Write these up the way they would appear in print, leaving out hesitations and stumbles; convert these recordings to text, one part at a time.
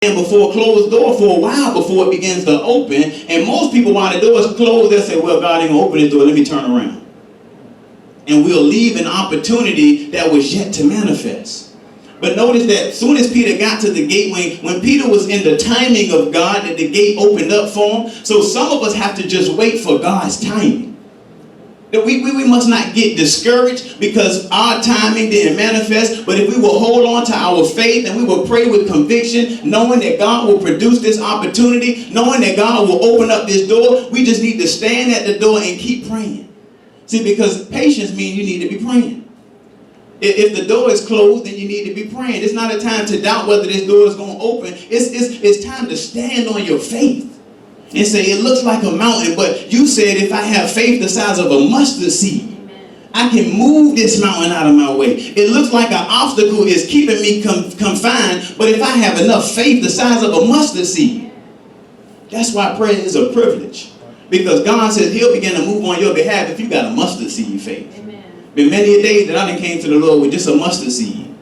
and before a closed door for a while before it begins to open. And most people, while the door is closed, they'll say, well, God ain't gonna open this door, let me turn around. And we'll leave an opportunity that was yet to manifest. But notice that as soon as Peter got to the gate, when Peter was in the timing of God, that the gate opened up for him. So some of us have to just wait for God's timing. That we must not get discouraged because our timing didn't manifest. But if we will hold on to our faith and we will pray with conviction, knowing that God will produce this opportunity, knowing that God will open up this door, we just need to stand at the door and keep praying. See, because patience means you need to be praying. If the door is closed, then you need to be praying. It's not a time to doubt whether this door is going to open. It's time to stand on your faith and say, it looks like a mountain, but you said if I have faith the size of a mustard seed, I can move this mountain out of my way. It looks like an obstacle is keeping me confined, but if I have enough faith the size of a mustard seed, that's why prayer is a privilege. Because God says he'll begin to move on your behalf if you got a mustard seed faith. Been many a days that I done came to the Lord with just a mustard seed.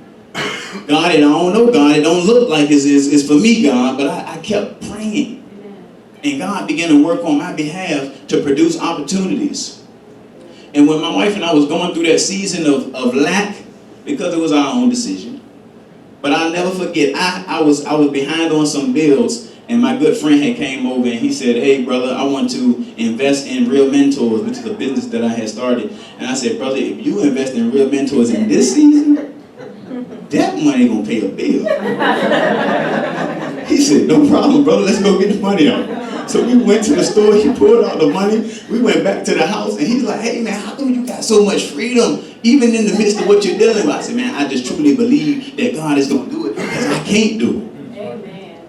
God, and I don't know, God, it don't look like it's for me, God, but I kept praying. And God began to work on my behalf to produce opportunities. And when my wife and I was going through that season of lack, because it was our own decision, but I'll never forget, I was behind on some bills. And my good friend had came over and he said, hey, brother, I want to invest in Real Mentors, which is a business that I had started. And I said, brother, if you invest in Real Mentors in this season, that money going to pay a bill. He said, no problem, brother. Let's go get the money out. So we went to the store. He pulled out the money. We went back to the house. And he's like, hey, man, how come you got so much freedom even in the midst of what you're dealing with? I said, man, I just truly believe that God is going to do it because I can't do it.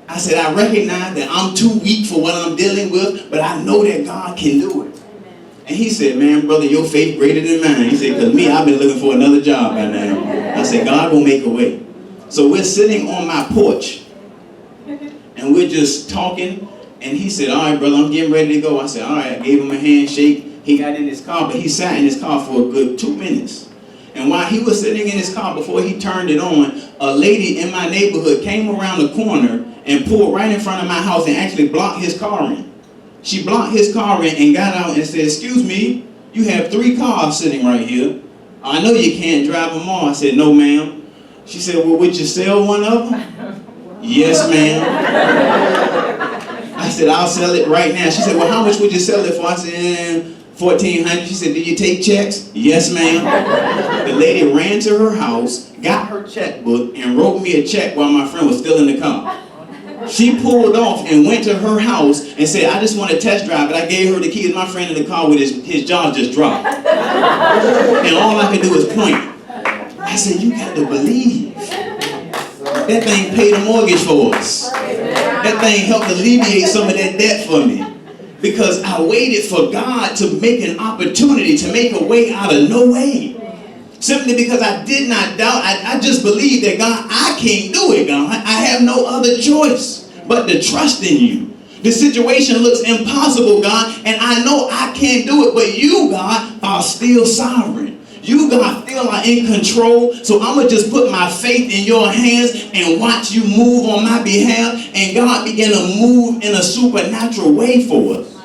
I said, I recognize that I'm too weak for what I'm dealing with, but I know that God can do it. And he said, man, brother, your faith greater than mine. He said, because me, I've been looking for another job by now. I said, God will make a way. So we're sitting on my porch, and we're just talking, and he said, all right, brother, I'm getting ready to go. I said, all right. I gave him a handshake. He got in his car, but he sat in his car for a good 2 minutes. And while he was sitting in his car, before he turned it on, a lady in my neighborhood came around the corner and pulled right in front of my house and actually blocked his car in. She blocked his car in and got out and said, excuse me, you have 3 cars sitting right here. I know you can't drive them all. I said, no, ma'am. She said, well, would you sell one of them? Yes, ma'am. I said, I'll sell it right now. She said, well, how much would you sell it for? I said, $1,400. She said, do you take checks? Yes, ma'am. The lady ran to her house, got her checkbook, and wrote me a check while my friend was still in the car. She pulled off and went to her house and said, I just want to test drive it. I gave her the keys. My friend in the car with his jaw just dropped. And all I could do was point. I said, you got to believe. That thing paid the mortgage for us. That thing helped alleviate some of that debt for me. Because I waited for God to make an opportunity, to make a way out of no way. Simply because I did not doubt. I just believed that, God, I can't do it, God. I have no other choice but to trust in you. The situation looks impossible, God, and I know I can't do it, but you, God, are still sovereign. You, God, still are in control. So I'm going to just put my faith in your hands and watch you move on my behalf. And God began to move in a supernatural way for us.